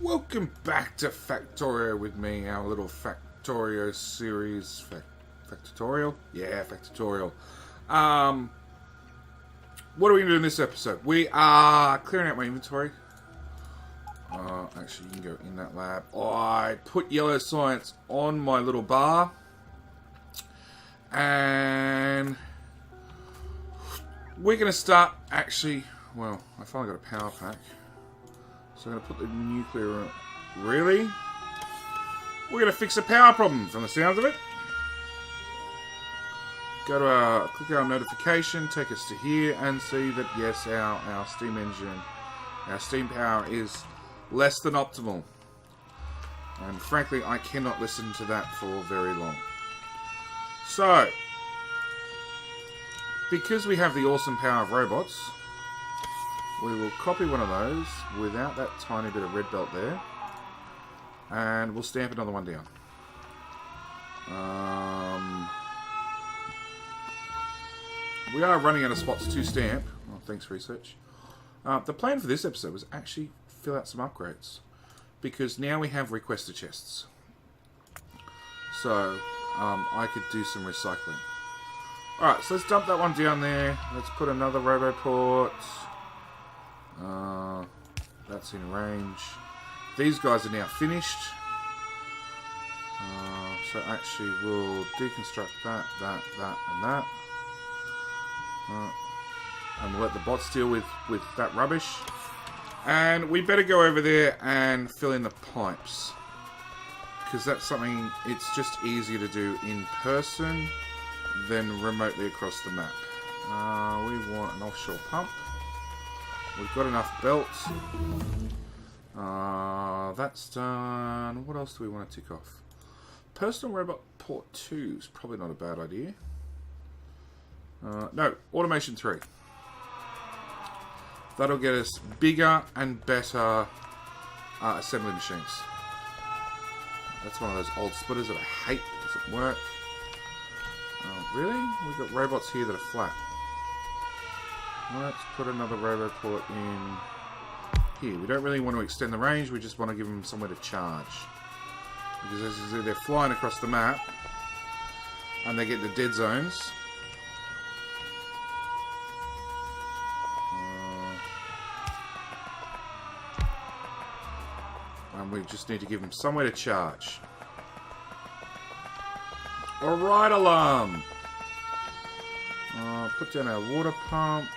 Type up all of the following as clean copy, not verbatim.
Welcome back to Factorio with me, our little Factorio series. Factorial? Yeah, Factorial. What are we going to do in this episode? We are clearing out my inventory. Actually, you can go in that lab. I put yellow science on my little bar. And we're going to start, actually, well, I finally got a power pack. So I'm going to put the nuclear... Really? We're going to fix a power problem from the sounds of it. Go to our... Click our notification, take us to here, and see that, yes, our steam engine, our steam power is less than optimal. And frankly, I cannot listen to that for very long. So, because we have the awesome power of robots... We will copy one of those without that tiny bit of red belt there. And we'll stamp another one down. We are running out of spots to stamp. Oh, thanks, research. The plan for this episode was actually fill out some upgrades. Because now we have requester chests. So, I could do some recycling. Alright, so let's dump that one down there. Let's put another roboport. That's in range. These guys are now finished. So actually we'll deconstruct that, and that. And we'll let the bots deal with that rubbish. And we better go over there and fill in the pipes. Because that's something, it's just easier to do in person than remotely across the map. We want an offshore pump. We've got enough belts. That's done. What else do we want to tick off? Personal robot port 2 is probably not a bad idea. No, automation 3. That'll get us bigger and better assembly machines. That's one of those old splitters that I hate. It doesn't work. Really? We've got robots here that are flat. Let's put another roboport in here. We don't really want to extend the range, we just want to give them somewhere to charge. Because as you see, they're flying across the map, and they get the dead zones. And we just need to give them somewhere to charge. Alright, alarm! Put down our water pump.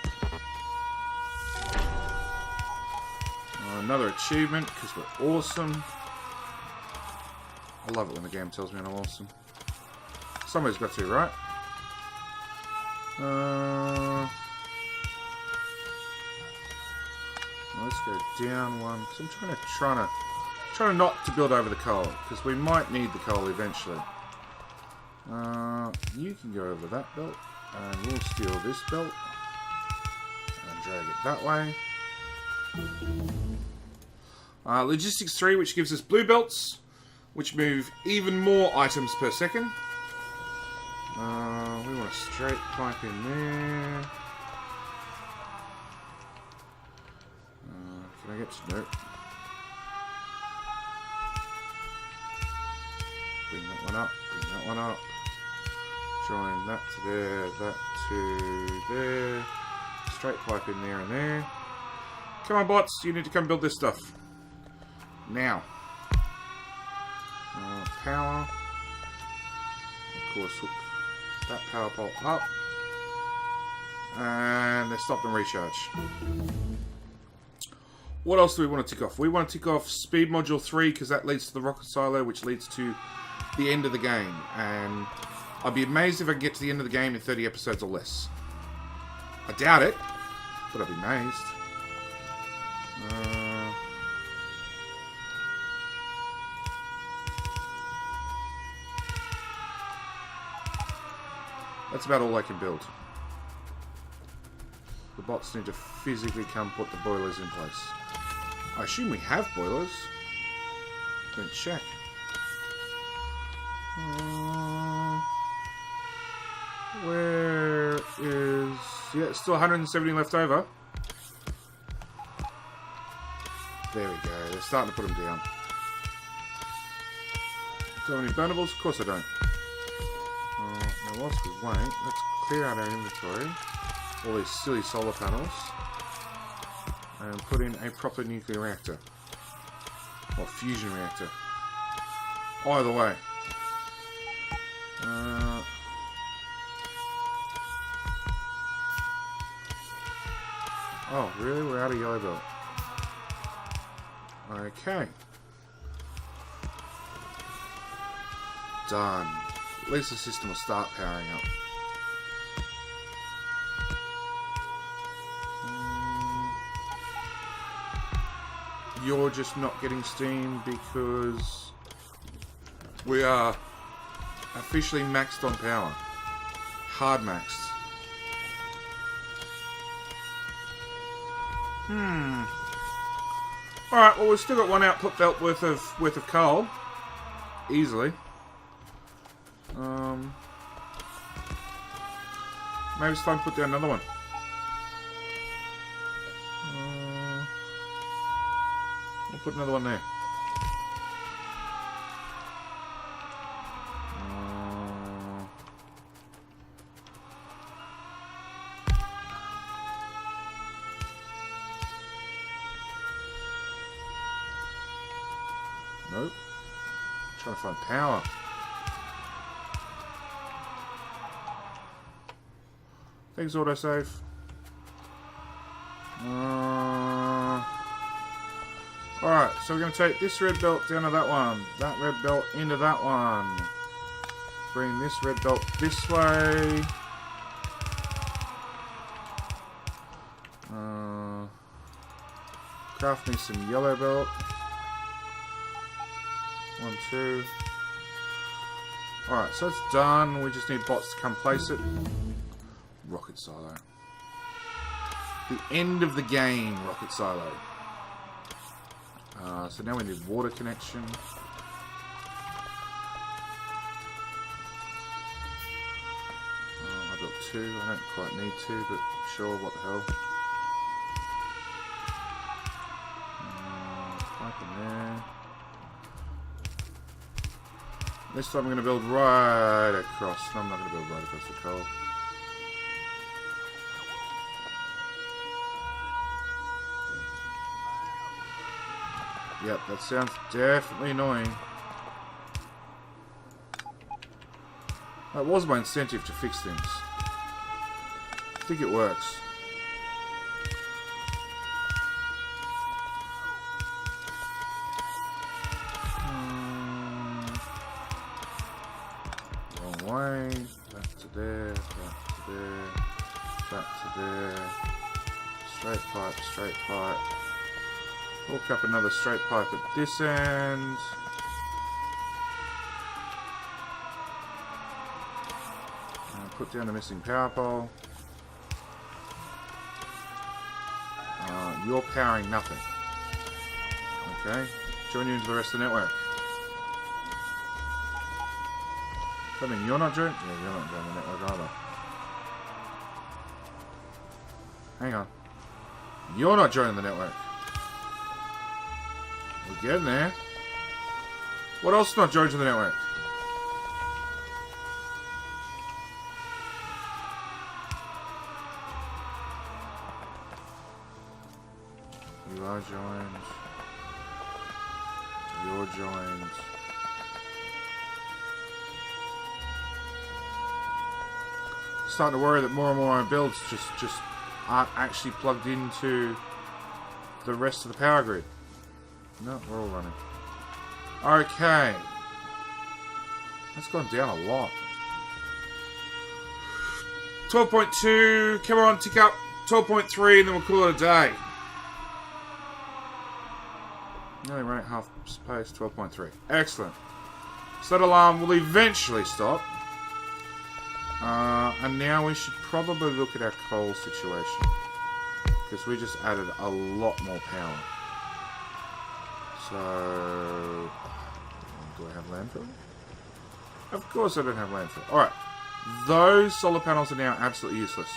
Another achievement, because we're awesome. I love it when the game tells me I'm awesome. Somebody's got to, right? Let's go down one, because I'm trying to not to build over the coal, because we might need the coal eventually. You can go over that belt, and we'll steal this belt, and drag it that way. Logistics 3, which gives us blue belts, which move even more items per second. We want a straight pipe in there. Can I get to... No. Bring that one up, bring that one up. Join that to there, that to there. Straight pipe in there and there. Come on, bots, you need to come build this stuff. Now. Power. Of course, hook that power pole up. And they stopped and recharge. What else do we want to tick off? We want to tick off Speed Module 3, because that leads to the rocket silo, which leads to the end of the game. And I'd be amazed if I can get to the end of the game in 30 episodes or less. I doubt it, but I'd be amazed. That's about all I can build. The bots need to physically come put the boilers in place. I assume we have boilers. Don't check. Where is... Yeah, still 170 left over. There we go. They're starting to put them down. Do I have any burnables? Of course I don't. Now whilst we wait, let's clear out our inventory. All these silly solar panels. And put in a proper nuclear reactor. Or fusion reactor. Either way. Oh, really? We're out of yellow belt. Okay. Done. At least the system will start powering up. You're just not getting steam because we are officially maxed on power. Hard maxed. Alright, well we've still got one output belt worth of coal. Easily. Maybe it's time to put down another one. We'll put another one there. Nope. Trying to find power. Thanks, autosave. Alright, so we're going to take this red belt down to that one. That red belt into that one. Bring this red belt this way. Craft me some yellow belt. 1, 2. Alright, so it's done. We just need bots to come place it. Rocket silo. The end of the game, rocket silo. So now we need water connection. I built 2. I don't quite need 2, but sure, what the hell. Pipe in there. This time I'm going to build right across. No, I'm not going to build right across the coal. Yep, that sounds definitely annoying. That was my incentive to fix things. I think it works. Wrong way. Back to there, back to there, back to there. Straight pipe, straight pipe. Hook up another straight pipe at this end. And put down the missing power pole. You're powering nothing. Okay. Join you into the rest of the network. I mean, you're not joining? Yeah, you're not joining the network either. Hang on. You're not joining the network. We're getting there. What else is not joining the network? You are joined. You're joined. Starting to worry that more and more of my builds just aren't actually plugged into the rest of the power grid. No, we're all running. Okay. That's gone down a lot. 12.2. Come on, tick up. 12.3 and then we'll call it a day. Nearly running at half pace. 12.3. Excellent. So that alarm will eventually stop. And now we should probably look at our coal situation. Because we just added a lot more power. So, do I have landfill? Of course I don't have landfill. Alright, those solar panels are now absolutely useless.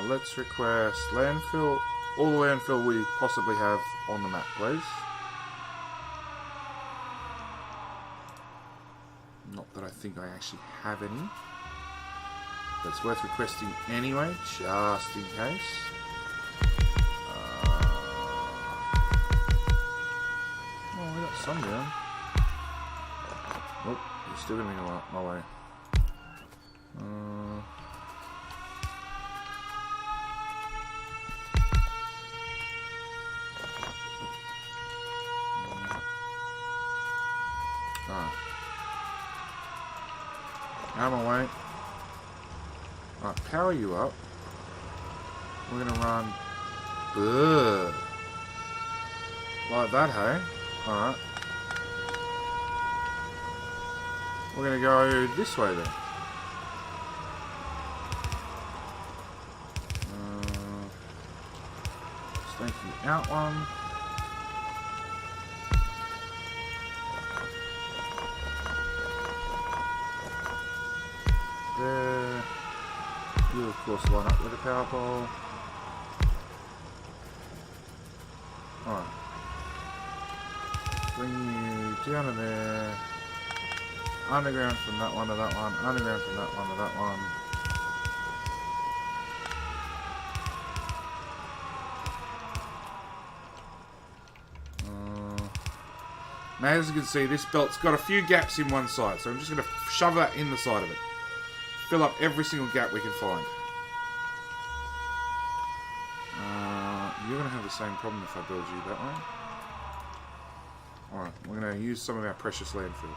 Let's request landfill all the landfill we possibly have on the map, please. Not that I think I actually have any. But it's worth requesting anyway, just in case. Oh, we got some down. Oh, you're still going to be my way. Out of my way. Alright, power you up. We're gonna run. Ugh. Like that, hey? Alright. We're gonna go this way then. Stinky out one. There. You of course line up with the power pole. Alright. Bring you down to there. Underground from that one to that one. Underground from that one to that one. Now as you can see, this belt's got a few gaps in one side, so I'm just going to shove that in the side of it. Fill up every single gap we can find. You're going to have the same problem if I build you that way. Alright, we're going to use some of our precious landfill.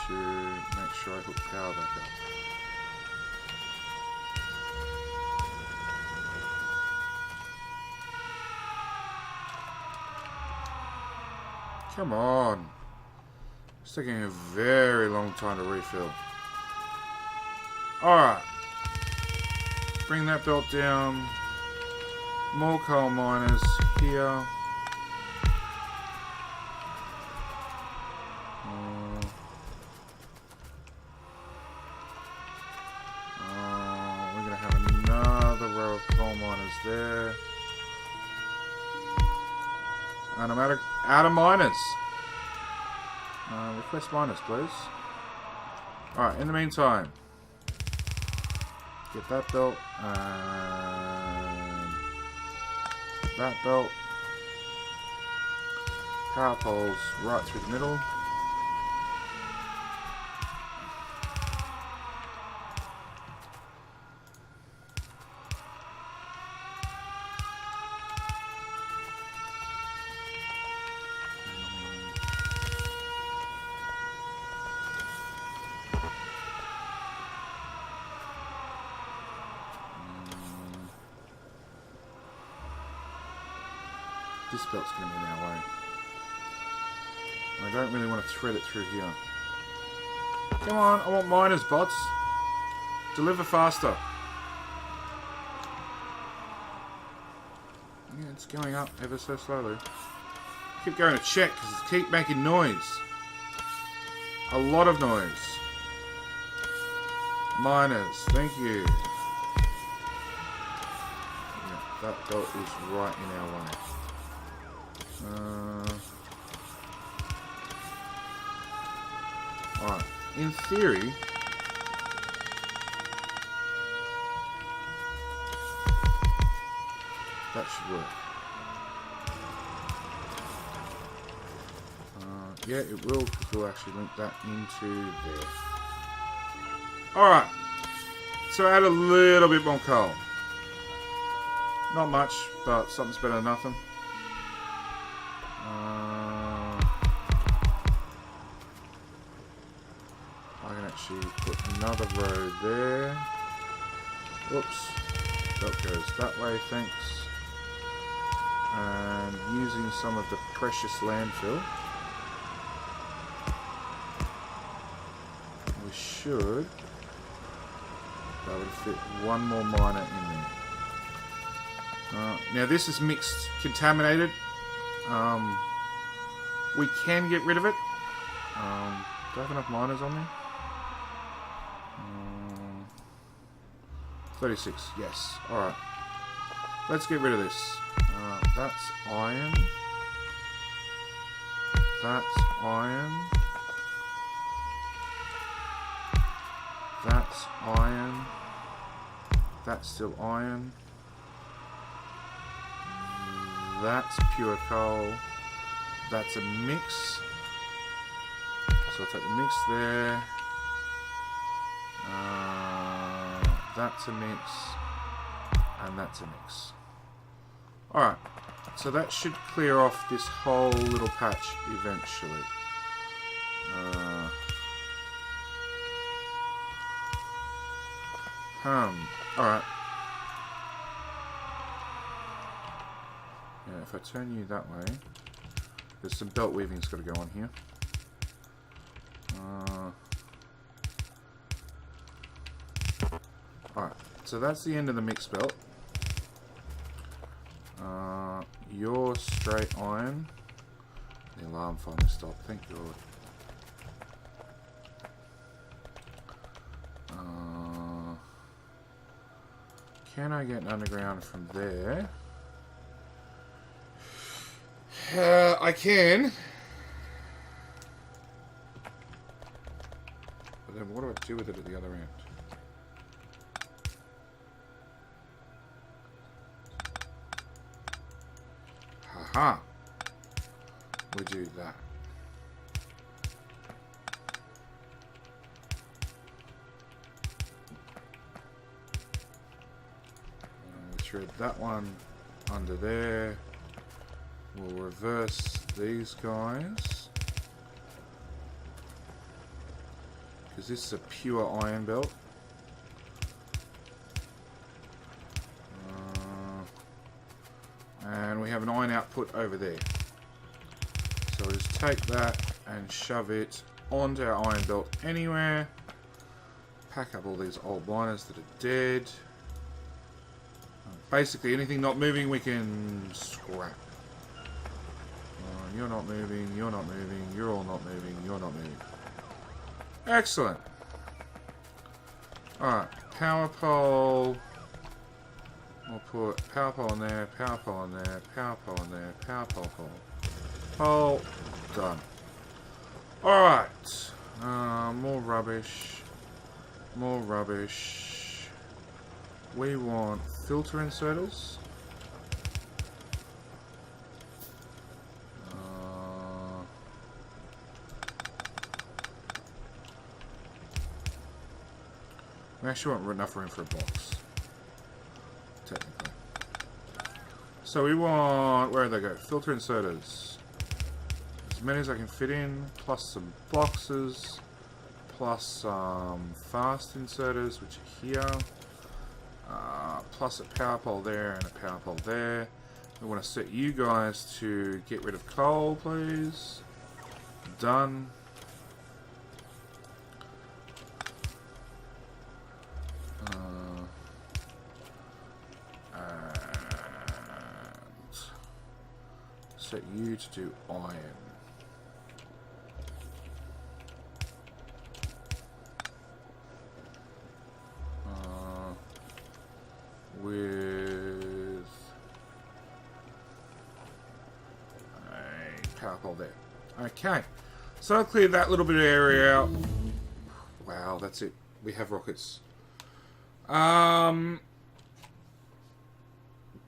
To make sure I hook power back up. Come on. It's taking a very long time to refill. Alright. Bring that belt down. More coal miners here. There. And I'm out of miners. Request miners, please. Alright, in the meantime, get that belt and that belt. Power poles right through the middle. This belt's going to be in our way. I don't really want to thread it through here. Come on, I want miners, bots. Deliver faster. Yeah, it's going up ever so slowly. Keep going to check because it keeps making noise. A lot of noise. Miners, thank you. Yeah, that belt is right in our way. Alright, in theory, that should work. Yeah, it will, because we'll actually link that into there. Alright, so add a little bit more coal. Not much, but something's better than nothing. I can actually put another row there. Whoops. That goes that way, thanks. And using some of the precious landfill, we should That would fit one more miner in there. Now this is mixed contaminated. We can get rid of it. Do I have enough miners on me? 36, yes. Alright. Let's get rid of this. That's iron. That's iron. That's iron. That's still iron. That's pure coal. That's a mix. So I'll take the mix there. That's a mix. And that's a mix. Alright. So that should clear off this whole little patch eventually. Alright. Yeah, if I turn you that way, there's some belt weaving's got to go on here. Alright, so that's the end of the mix belt. Your straight iron. The alarm finally stopped, thank God. Can I get an underground from there? I can. But then what do I do with it at the other end? Haha. We do that. We thread that one under there. We'll reverse these guys. Because this is a pure iron belt. And we have an iron output over there. So we'll just take that and shove it onto our iron belt anywhere. Pack up all these old miners that are dead. Basically anything not moving we can scrap. You're not moving, you're not moving, you're all not moving, you're not moving. Excellent. Alright, power pole. We'll put power pole in there, power pole in there, power pole in there, power pole hole. Pole. Done. Alright. More rubbish. More rubbish. We want filter inserters. We actually want enough room for a box. Technically. So we want, where do they go? Filter inserters. As many as I can fit in, plus some boxes, plus some fast inserters, which are here. Plus a power pole there and a power pole there. We want to set you guys to get rid of coal, please. Done. Set you to do iron. With a power pole there. Okay. So I'll clear that little bit of area out. Wow, that's it. We have rockets.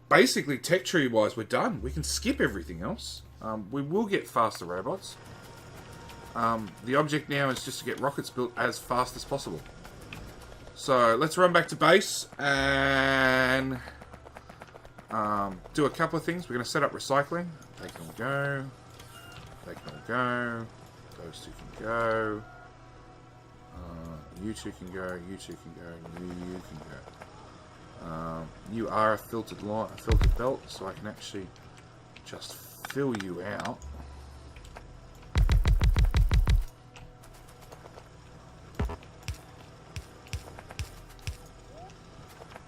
Basically, tech tree wise, we're done. We can skip everything else. We will get faster robots. The object now is just to get rockets built as fast as possible. So let's run back to base and do a couple of things. We're going to set up recycling. They can all go. They can all go. Those two can go. You two can go. You two can go. You can go. You are a filtered line, a filtered belt, so I can actually just fill you out.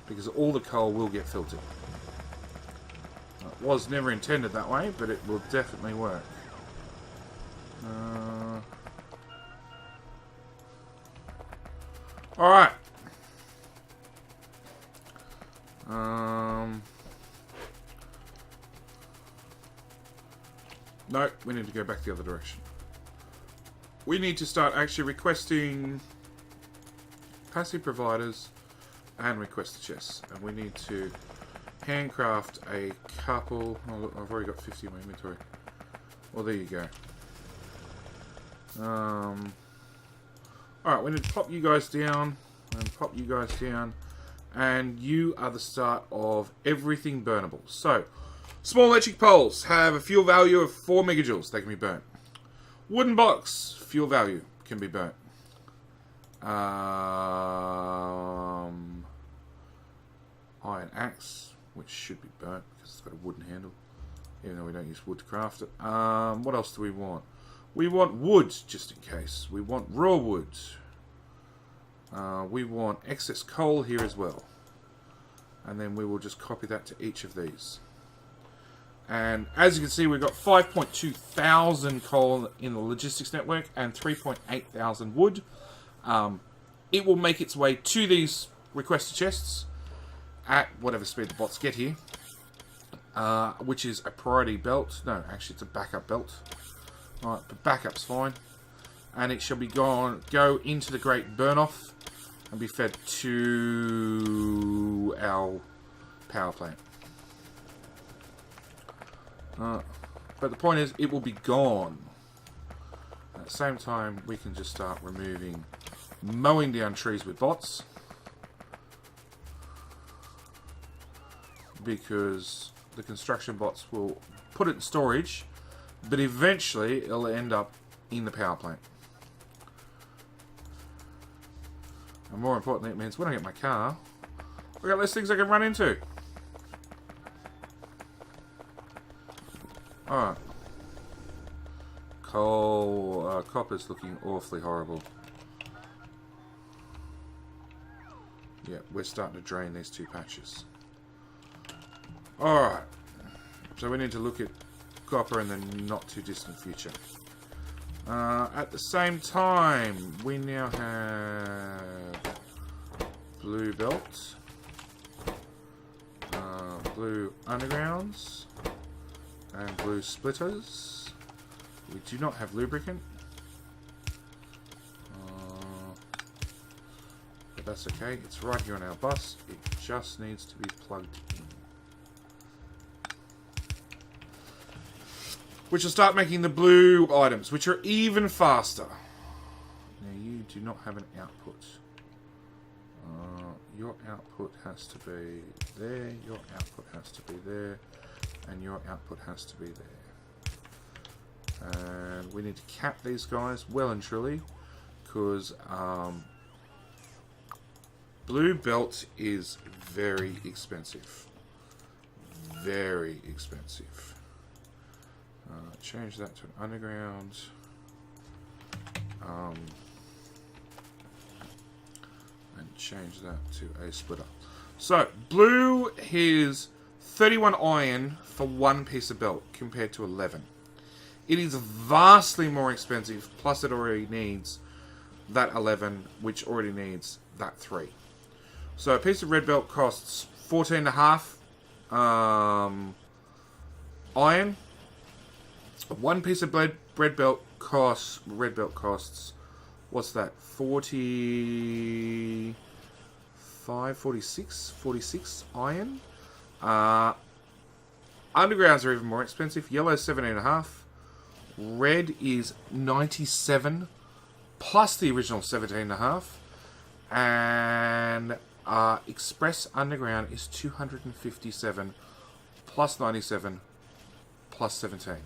because all the coal will get filtered. It was never intended that way, but it will definitely work. Alright. No, we need to go back the other direction. We need to start actually requesting passive providers and request the chests. And we need to handcraft a couple. Oh look, I've already got 50 in my inventory. Well, there you go. Alright, we need to pop you guys down. And pop you guys down. And you are the start of everything burnable. So, small electric poles have a fuel value of 4 megajoules. They can be burnt. Wooden blocks, fuel value, can be burnt. Iron axe, which should be burnt because it's got a wooden handle, even though we don't use wood to craft it. What else do we want? We want wood, just in case. We want raw wood. We want excess coal here as well. And then we will just copy that to each of these. And as you can see, we've got 5.2 thousand coal in the logistics network and 3.8 thousand wood. It will make its way to these requested chests at whatever speed the bots get here. Which is a priority belt. No, actually it's a backup belt. Alright, but backup's fine. And it shall be go into the Great Burn-Off and be fed to our power plant. But the point is, it will be gone. At the same time, we can just start mowing down trees with bots. Because the construction bots will put it in storage, but eventually it'll end up in the power plant. And more importantly, it means when I get my car, I've got less things I can run into. Alright. Copper's looking awfully horrible. Yeah, we're starting to drain these two patches. Alright. So we need to look at copper in the not too distant future. At the same time, we now have blue belt, blue undergrounds, and blue splitters. We do not have lubricant, but that's okay. It's right here on our bus. It just needs to be plugged in. Which will start making the blue items, which are even faster. Now you do not have an output. Your output has to be there, your output has to be there, and your output has to be there. And we need to cap these guys well and truly, because blue belt is very expensive. Very expensive. Change that to an underground. And change that to a splitter. So, blue is 31 iron for one piece of belt compared to 11. It is vastly more expensive, plus it already needs that 11, which already needs that 3. So, a piece of red belt costs 14.5 iron. One piece of red belt costs, what's that, 46 iron. Undergrounds are even more expensive. Yellow is 17.5. Red is 97 plus the original 17.5. And express underground is 257 plus 97 plus 17.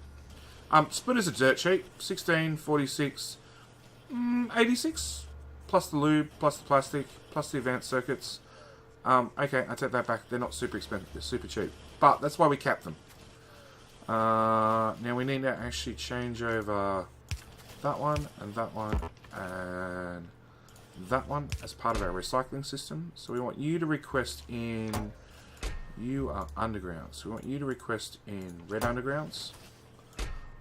Splitters are dirt cheap. 16, 46, 86. Plus the lube, plus the plastic, plus the advanced circuits. Okay, I take that back. They're not super expensive. They're super cheap. But that's why we cap them. Now we need to actually change over that one, and that one as part of our recycling system. So we want you to request in... You are underground. So we want you to request in red undergrounds.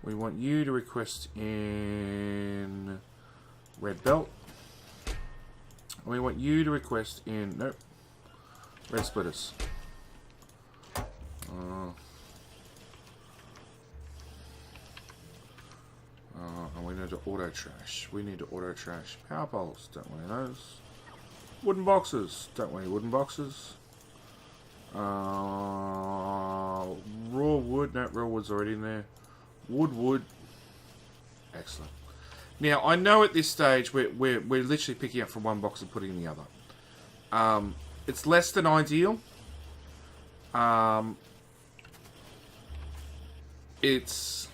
We want you to request in red belt. And we want you to request in... Nope. Red splitters. And we need to auto trash. We need to auto trash power poles. Don't want any of those. Wooden boxes. Don't want any wooden boxes. Raw wood. No, raw wood's already in there. Wood. Excellent. Now, I know at this stage we're literally picking up from one box and putting in the other. It's less than ideal. It's...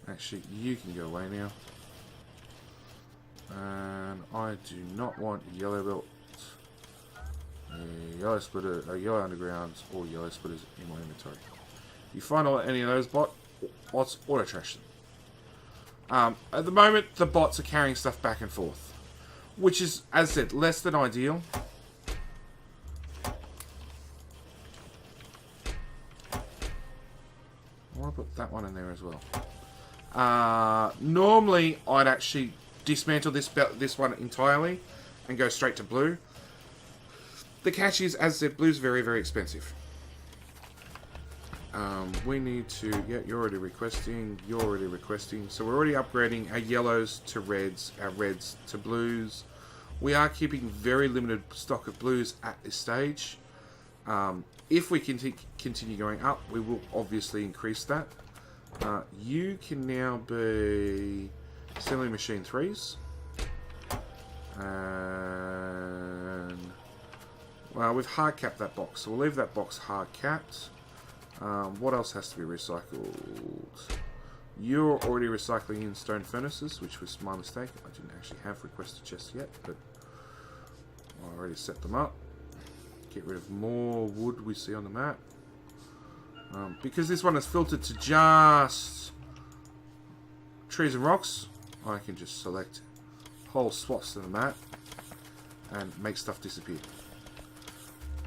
Actually, you can go away now. And I do not want yellow belt, yellow splitter, yellow undergrounds, or yellow splitters in my inventory. If you find any of those bots, auto trash them. At the moment, the bots are carrying stuff back and forth, which is, as I said, less than ideal. I want to put that one in there as well. Normally, I'd actually dismantle this one entirely and go straight to blue. The catch is, as I said, blue's very, very expensive. We need to... Yeah, you're already requesting. You're already requesting. So we're already upgrading our yellows to reds, our reds to blues. We are keeping very limited stock of blues at this stage. If we continue going up, we will obviously increase that. You can now be assembly machine 3s. And... Well, we've hard capped that box, so we'll leave that box hard capped. What else has to be recycled? You're already recycling in stone furnaces, which was my mistake. I didn't actually have requested chests yet, but I already set them up. Get rid of more wood we see on the map. Because this one is filtered to just trees and rocks, I can just select whole swaths of the map and make stuff disappear.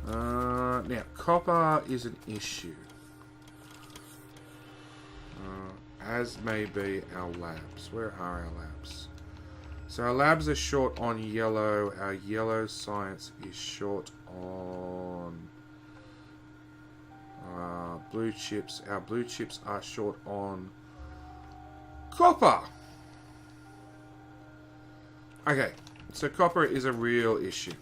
Now, copper is an issue. As may be our labs. Where are our labs? So our labs are short on yellow. Our yellow science is short on blue chips. Our blue chips are short on copper. Okay, so copper is a real issue.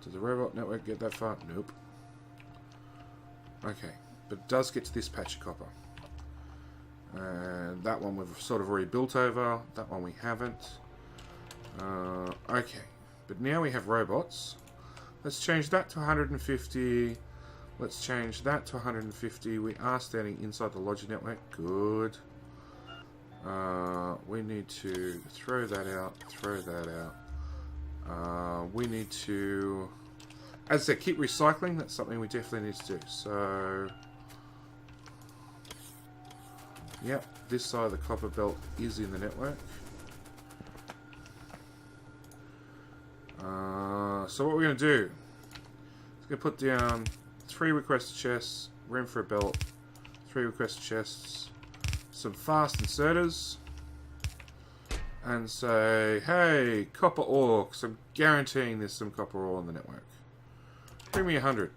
Does the robot network get that far? Nope. Okay, but it does get to this patch of copper. And that one we've sort of already built over. That one we haven't. Okay, but now we have robots. Let's change that to 150. Let's change that to 150. We are standing inside the logic network. Good. We need to throw that out. Throw that out. We need to, as I said, keep recycling. That's something we definitely need to do. So, yep, this side of the copper belt is in the network. So what we're going to do is going to put down 3 requested chests, room for a belt, 3 requested chests, some fast inserters, and say, hey, copper ore, because I'm guaranteeing there's some copper ore on the network. Bring me 100.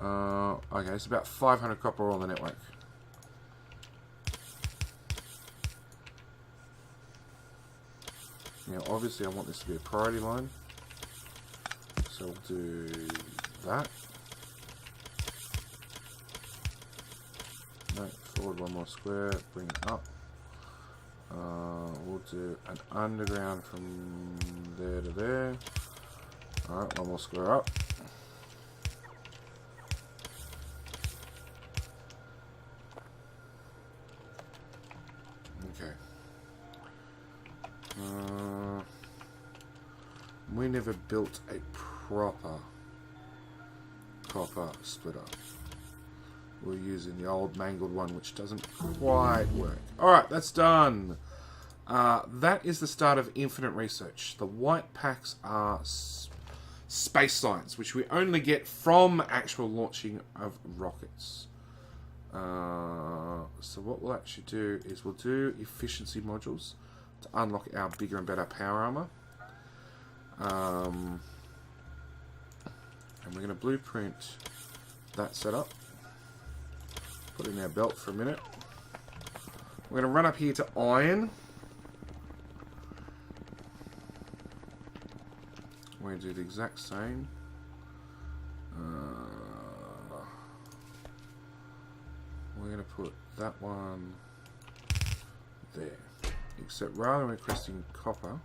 Okay, it's about 500 copper ore on the network. Now, obviously, I want this to be a priority line. So we'll do that. No, forward 1 more square, bring it up. We'll do an underground from there to there. Alright, 1 more square up. Okay. We never built a proper copper splitter. we're using the old mangled one, which doesn't quite work. Alright, that's done. That is the start of infinite research. The white packs are space science, which we only get from actual launching of rockets. So what we'll actually do is we'll do efficiency modules to unlock our bigger and better power armor. And we're going to blueprint that setup. Put it in our belt for a minute. We're going to run up here to iron. We're going to do the exact same. We're going to put that one there. Except rather than requesting copper,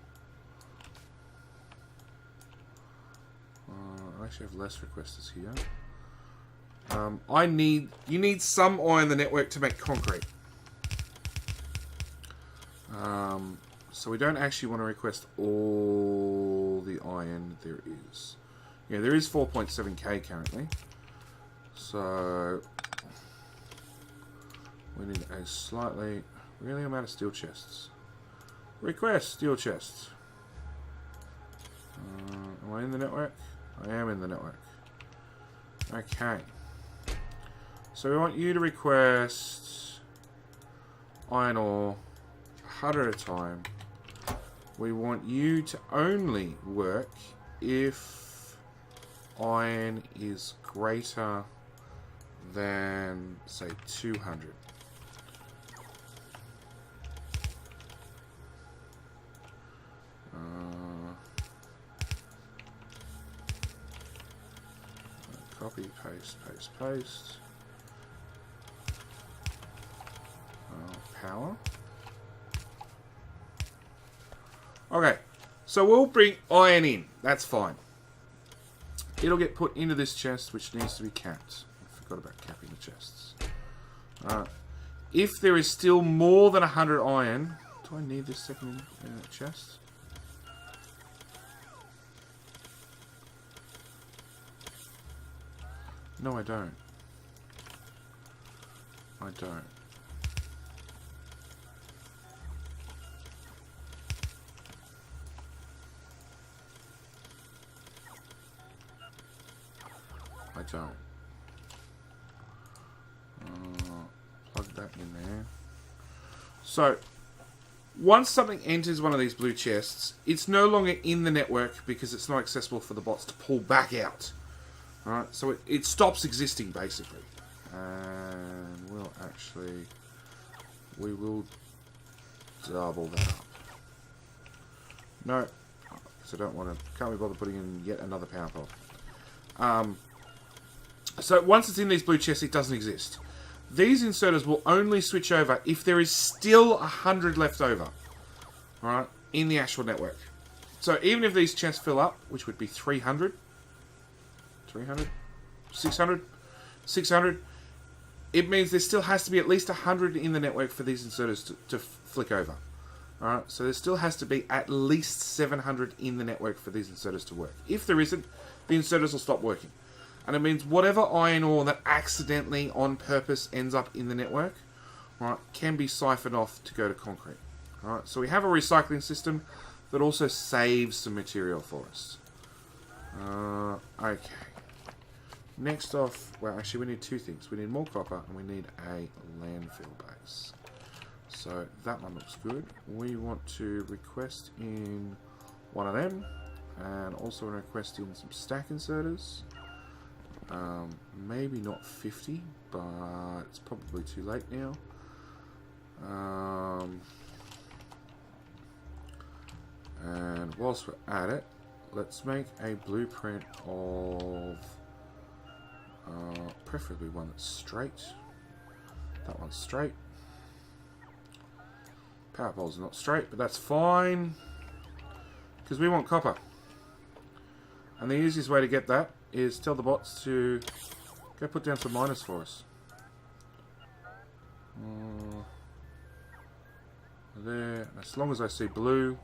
I actually have less requesters here. You need some iron in the network to make concrete. So we don't actually want to request all the iron there is. Yeah, there is 4.7k currently. So we need a slightly... Really, I'm out of steel chests. Request steel chests. Am I in the network? I am in the network. Okay. So we want you to request iron ore 100 at a time. We want you to only work if iron is greater than, say, 200. Copy, paste, paste, paste. Power. Okay, so we'll bring iron in. That's fine. It'll get put into this chest, which needs to be capped. I forgot about capping the chests. If there is still more than 100 iron... Do I need this second chest? No, I don't. I don't. I don't. Plug that in there. So, once something enters one of these blue chests, it's no longer in the network because it's not accessible for the bots to pull back out. Alright, so it stops existing basically. And we'll actually... We will double that up. No, because I don't want to... Can't be bothered putting in yet another power pod. So once it's in these blue chests, it doesn't exist. These inserters will only switch over if there is still 100 left over. Alright, in the actual network. So even if these chests fill up, which would be 300... 300? 600? 600? It means there still has to be at least 100 in the network for these inserters to flick over. Alright, so there still has to be at least 700 in the network for these inserters to work. If there isn't, the inserters will stop working. And it means whatever iron ore that accidentally, on purpose, ends up in the network, right, can be siphoned off to go to concrete. Alright, so we have a recycling system that also saves some material for us. Okay. Next off, well, actually, we need two things. We need more copper, and we need a landfill base. So that one looks good. We want to request in one of them, and also request in some stack inserters. Maybe not 50, but it's probably too late now. And whilst we're at it, let's make a blueprint of preferably one that's straight. That one's straight. Power poles are not straight, but that's fine because we want copper. And the easiest way to get that is tell the bots to go put down some miners for us. There. As long as I see blue,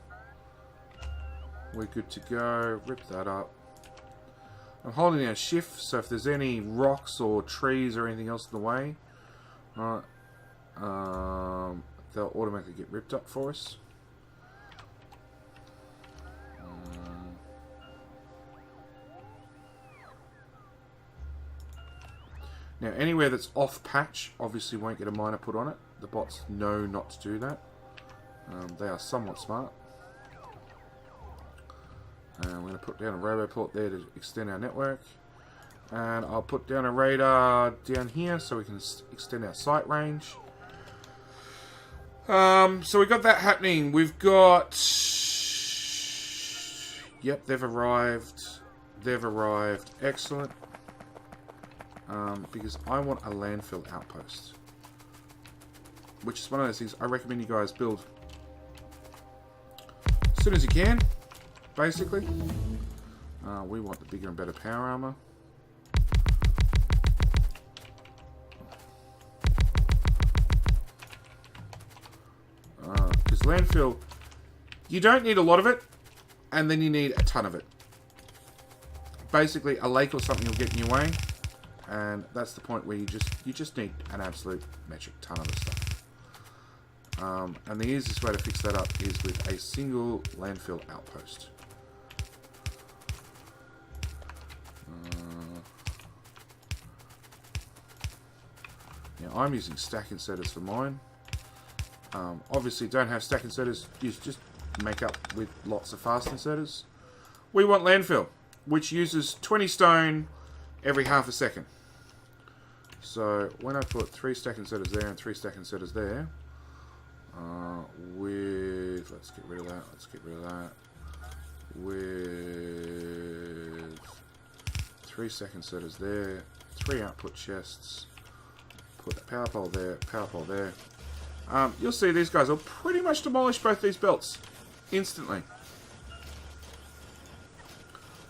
we're good to go. Rip that up. I'm holding down shift, so if there's any rocks or trees or anything else in the way, right, they'll automatically get ripped up for us. Now, anywhere that's off patch obviously won't get a miner put on it. The bots know not to do that. They are somewhat smart. And I'm going to put down a roboport there to extend our network. And I'll put down a radar down here so we can extend our sight range. So we've got that happening. We've got... Yep, they've arrived. They've arrived. Excellent. Because I want a landfill outpost. Which is one of those things I recommend you guys build as soon as you can, basically. We want the bigger and better power armor. Because landfill, you don't need a lot of it, and then you need a ton of it. Basically, a lake or something will get in your way. And that's the point where you just need an absolute metric ton of the stuff. And the easiest way to fix that up is with a single landfill outpost. Now I'm using stack inserters for mine. Obviously don't have stack inserters, you just make up with lots of fast inserters. We want landfill, which uses 20 stone every half a second. So when I put 3 stack inserters there and 3 stack inserters there, let's get rid of that, with 3 stack inserters there, 3 output chests, put a power pole there, you'll see these guys will pretty much demolish both these belts instantly.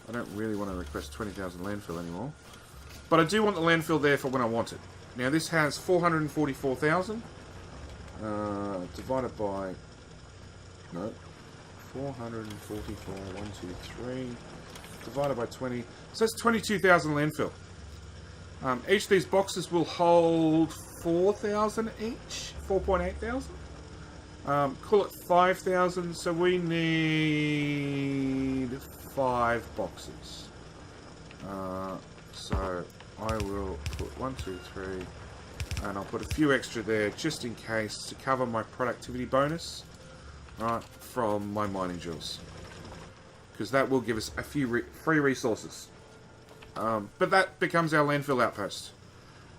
I don't really want to request 20,000 landfill anymore. But I do want the landfill there for when I want it. Now this has 444,000 divided by 444, 1, 2, 3 divided by 20. So that's 22,000 landfill. Each of these boxes will hold 4,000 each, 4,800. Call it 5,000. So we need 5 boxes. So I will put 1, 2, 3, and I'll put a few extra there just in case to cover my productivity bonus, right, from my mining jewels, because that will give us a few free resources. But that becomes our landfill outpost,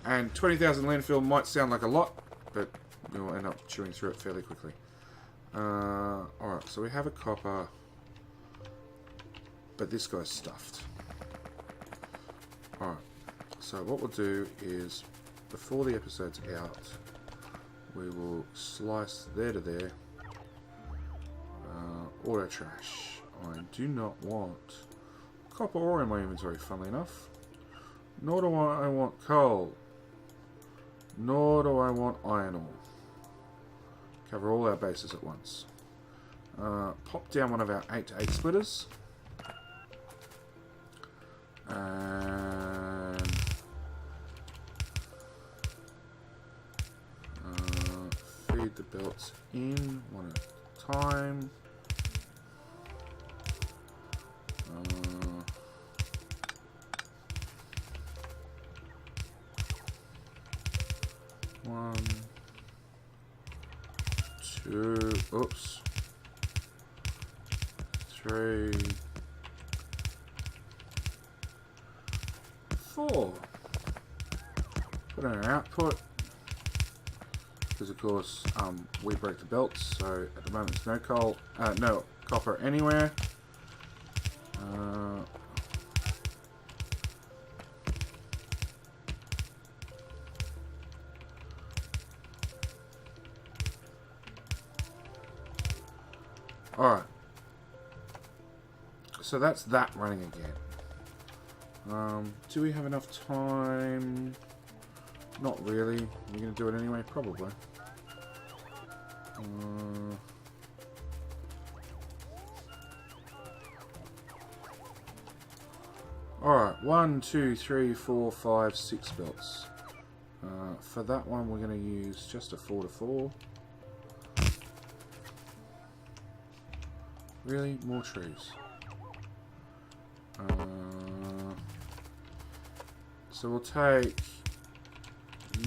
and 20,000 landfill might sound like a lot, but we'll end up chewing through it fairly quickly. Alright, so we have a copper, but this guy's stuffed. Alright, so what we'll do is, before the episode's out, we will slice there to there. Auto trash. I do not want copper ore in my inventory, funnily enough. Nor do I want coal. Nor do I want iron ore. Cover all our bases at once. Pop down one of our 8-to-8 splitters. And feed the belts in one at a time. One, two, oops, 3, 4. Put in our output, because of course we broke the belts, so at the moment there's no coal, no copper anywhere. Alright, so that's that running again. Do we have enough time? Not really. We're going to do it anyway, probably. Alright, 1, 2, 3, 4, 5, 6 belts. For that one, we're going to use just a 4 to 4. Really? More trees. So we'll take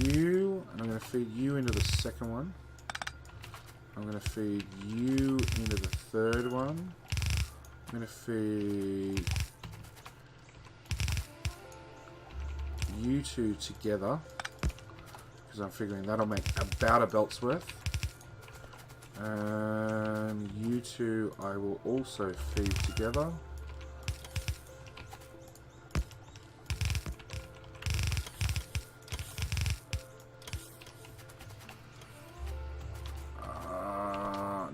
you, and I'm going to feed you into the second one. I'm going to feed you into the third one. I'm going to feed you two together, because I'm figuring that'll make about a belt's worth. And you two I will also feed together.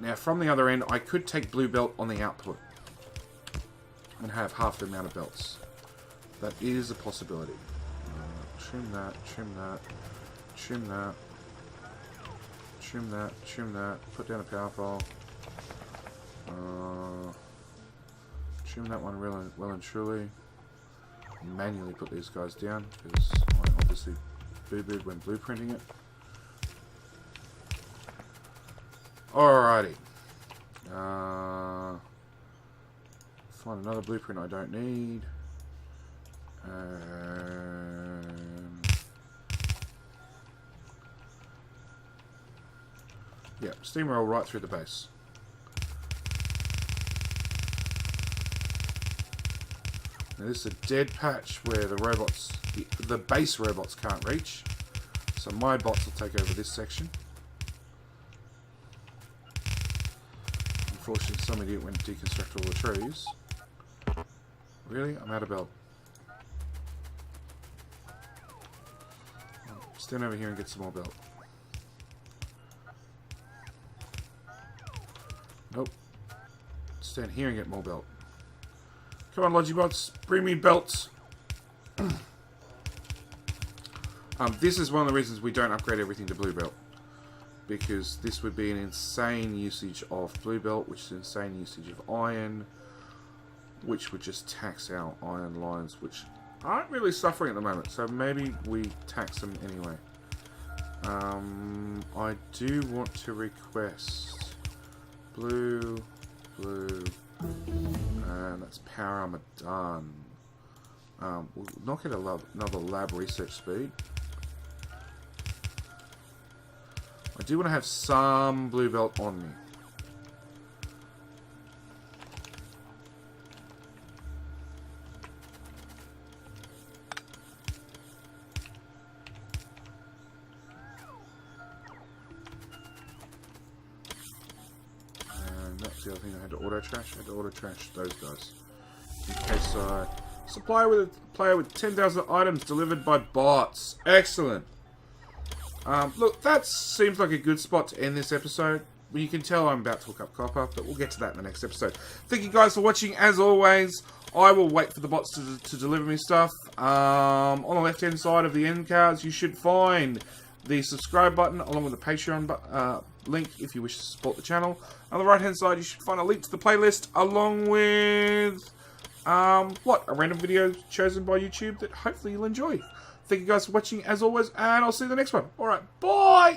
Now from the other end I could take blue belt on the output and have half the amount of belts. That is a possibility. Trim that, trim that, trim that, trim that, trim that, put down a power pole. Trim that one well and truly. Manually put these guys down because I obviously boo-booed when blueprinting it. Alrighty. Find another blueprint I don't need. Yeah, steamroll right through the base. Now this is a dead patch where the robots, the base robots can't reach. So my bots will take over this section. Unfortunately, some idiot went to deconstruct all the trees. Really? I'm out of belt. Stand over here and get some more belt. Nope. Stand here and get more belt. Come on, Logibots, bring me belts. This is one of the reasons we don't upgrade everything to blue belt, because this would be an insane usage of blue belt, which is insane usage of iron, which would just tax our iron lines, which aren't really suffering at the moment. So maybe we tax them anyway. I do want to request blue, blue, and that's power armor done. We'll not get another lab research speed. I do want to have some blue belt on me. And that's the other thing I had to auto trash. I had to auto trash those guys. In case I supply with a player with 10,000 items delivered by bots. Excellent. Look, that seems like a good spot to end this episode. Well, you can tell I'm about to hook up copper, but we'll get to that in the next episode. Thank you guys for watching. As always, I will wait for the bots to deliver me stuff. On the left-hand side of the end cards, you should find the subscribe button along with the Patreon link if you wish to support the channel. On the right-hand side, you should find a link to the playlist along with a random video chosen by YouTube that hopefully you'll enjoy. Thank you guys for watching as always, and I'll see you in the next one. Alright, bye!